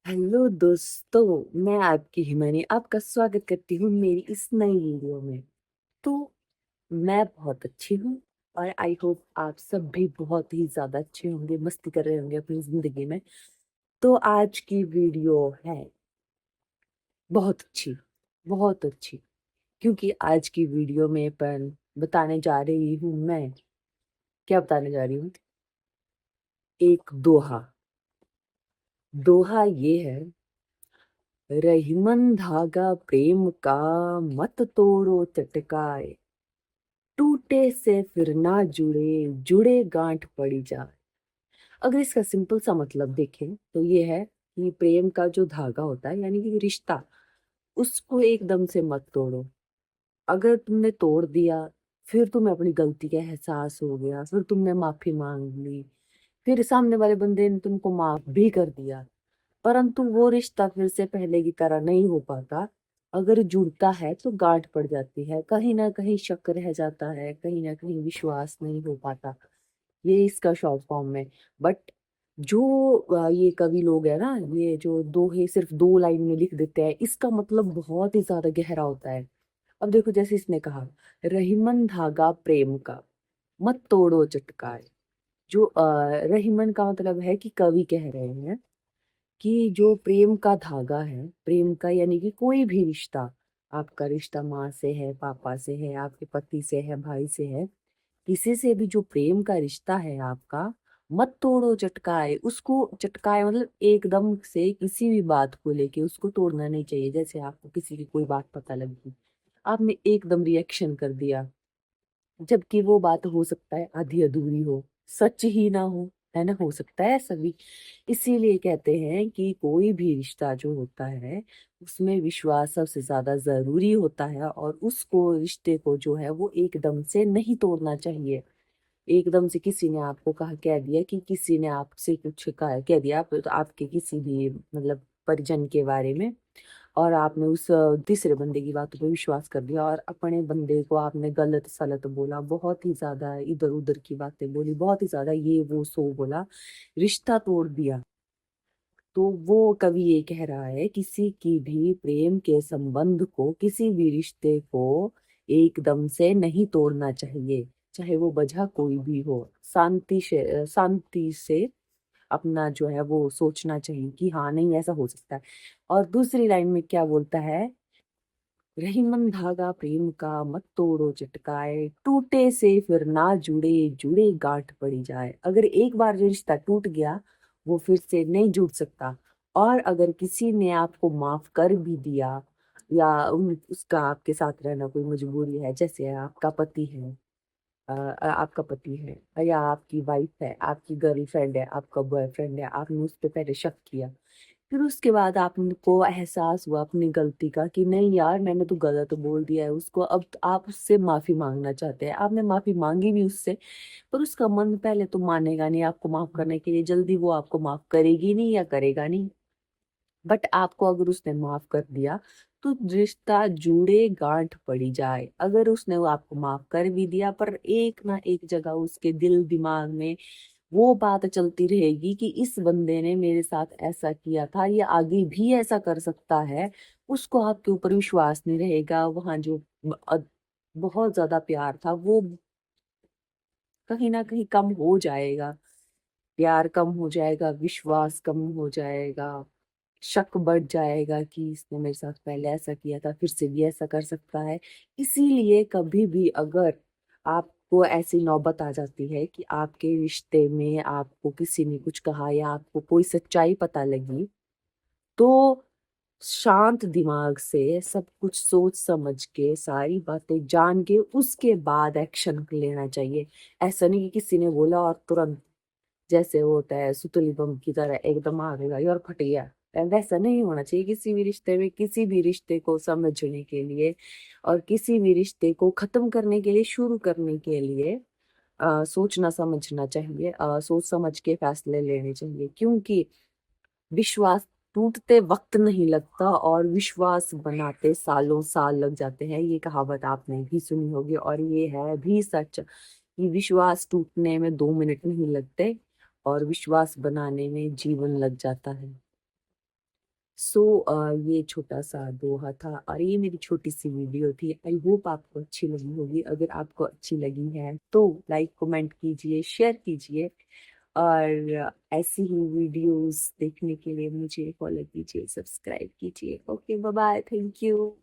Hello दोस्तों, मैं आपकी हिमानी आपका स्वागत करती हूँ मेरी इस नई वीडियो में। तो मैं बहुत अच्छी हूँ और आई होप आप सब भी बहुत ही ज़्यादा अच्छे होंगे, मस्ती कर रहे होंगे अपनी ज़िंदगी में। तो आज की वीडियो है बहुत अच्छी, बहुत अच्छी, क्योंकि आज की वीडियो में अपन बताने जा रही हूँ मैं, क्या बताने जा रही हूँ? एक दोहा। दोहा ये है, रहीमन धागा प्रेम का मत तोड़ो चटकाए, टूटे से फिर ना जुड़े जुड़े गांठ पड़ी जाए। अगर इसका सिंपल सा मतलब देखें तो ये है कि प्रेम का जो धागा होता है यानी कि रिश्ता, उसको एकदम से मत तोड़ो। अगर तुमने तोड़ दिया, फिर तुम्हें अपनी गलती का एहसास हो गया, फिर तुमने माफी मांग ली, फिर सामने वाले बंदे ने तुमको माफ भी कर दिया, परंतु वो रिश्ता फिर से पहले की तरह नहीं हो पाता। अगर जुड़ता है तो गांठ पड़ जाती है, कहीं ना कहीं शक रह जाता है, कहीं ना कहीं विश्वास नहीं हो पाता। ये इसका शॉर्ट फॉर्म में। बट जो ये कवि लोग है ना, ये जो दोहे सिर्फ 2 लाइन में लिख देते हैं, इसका मतलब बहुत ही ज्यादा गहरा होता है। अब देखो, जैसे इसने कहा, रहीमन धागा प्रेम का मत तोड़ो चटकाए। जो रहीमन का मतलब है कि कवि कह रहे हैं कि जो प्रेम का धागा है, प्रेम का यानी कि कोई भी रिश्ता, आपका रिश्ता माँ से है, पापा से है, आपके पति से है, भाई से है, किसी से भी जो प्रेम का रिश्ता है आपका, मत तोड़ो चटकाए। उसको चटकाए मतलब एकदम से किसी भी बात को लेके उसको तोड़ना नहीं चाहिए। जैसे आपको किसी की कोई बात पता लगी, आपने एकदम रिएक्शन कर दिया, जबकि वो बात हो सकता है आधी अधूरी हो, सच ही ना हो, है ना, हो सकता है ऐसा भी। इसीलिए कहते हैं कि कोई भी रिश्ता जो होता है उसमें विश्वास सबसे ज्यादा जरूरी होता है, और उसको रिश्ते को जो है वो एकदम से नहीं तोड़ना चाहिए। एकदम से किसी ने आपको कहा, कह दिया कि किसी ने आपसे कुछ कहा, कह दिया आपके किसी भी मतलब परिजन के बारे में, और आपने उस तीसरे बंदे की बातों पे विश्वास कर दिया और अपने बंदे को आपने गलत सलत बोला, बहुत ही ज्यादा इधर उधर की बातें बोली, बहुत ही ज्यादा ये वो सो बोला, रिश्ता तोड़ दिया। तो वो कवि ये कह रहा है, किसी की भी प्रेम के संबंध को, किसी भी रिश्ते को एकदम से नहीं तोड़ना चाहिए, चाहे वो वजह कोई भी हो। शांति से अपना जो है वो सोचना चाहिए कि हाँ नहीं ऐसा हो सकता है। और दूसरी लाइन में क्या बोलता है, रहीमन धागा प्रेम का मत तोड़ो चटकाए, टूटे से फिर ना जुड़े जुड़े गांठ पड़ी जाए। अगर एक बार जो रिश्ता टूट गया, वो फिर से नहीं जुड़ सकता। और अगर किसी ने आपको माफ कर भी दिया, या उसका आपके साथ रहना कोई मजबूरी है, जैसे आपका पति है, आपका पति है या आपकी वाइफ है, आपकी गर्लफ्रेंड है, आपका बॉयफ्रेंड है, आपने उस पर पहले शक किया, फिर उसके बाद आपको एहसास हुआ अपनी गलती का कि नहीं यार मैंने तो गलत बोल दिया है उसको, अब आप उससे माफी मांगना चाहते हैं, आपने माफी मांगी भी उससे, पर उसका मन पहले तो मानेगा नहीं आपको माफ करने के लिए, जल्दी वो आपको माफ करेगी नहीं या करेगा नहीं। बट आपको अगर उसने माफ कर दिया तो रिश्ता जुड़े गांठ पड़ी जाए। अगर उसने वो आपको माफ कर भी दिया, पर एक ना एक जगह उसके दिल दिमाग में वो बात चलती रहेगी कि इस बंदे ने मेरे साथ ऐसा किया था, ये आगे भी ऐसा कर सकता है। उसको आपके ऊपर विश्वास नहीं रहेगा, वहां जो बहुत ज्यादा प्यार था वो कहीं ना कहीं कम हो जाएगा। प्यार कम हो जाएगा, विश्वास कम हो जाएगा, शक बढ़ जाएगा कि इसने मेरे साथ पहले ऐसा किया था, फिर से भी ऐसा कर सकता है। इसीलिए कभी भी अगर आपको ऐसी नौबत आ जाती है कि आपके रिश्ते में आपको किसी ने कुछ कहा या आपको कोई सच्चाई पता लगी, तो शांत दिमाग से सब कुछ सोच समझ के सारी बातें जान के उसके बाद एक्शन लेना चाहिए। ऐसा नहीं कि किसी ने बोला और तुरंत, जैसे वो होता है सुतली बम की तरह एकदम आ गई और फट गया, वैसा नहीं होना चाहिए किसी भी रिश्ते में। किसी भी रिश्ते को समझने के लिए और किसी भी रिश्ते को खत्म करने के लिए, शुरू करने के लिए सोचना समझना चाहिए, सोच समझ के फैसले लेने चाहिए, क्योंकि विश्वास टूटते वक्त नहीं लगता और विश्वास बनाते सालों साल लग जाते हैं। ये कहावत आपने भी सुनी होगी और ये है भी सच कि विश्वास टूटने में 2 मिनट नहीं लगते और विश्वास बनाने में जीवन लग जाता है। सो ये छोटा सा दोहा था और ये मेरी छोटी सी वीडियो थी। आई होप आपको अच्छी लगी होगी। अगर आपको अच्छी लगी है तो लाइक कमेंट कीजिए, शेयर कीजिए और ऐसी ही वीडियोस देखने के लिए मुझे फॉलो कीजिए, सब्सक्राइब कीजिए। Okay, bye bye, thank you.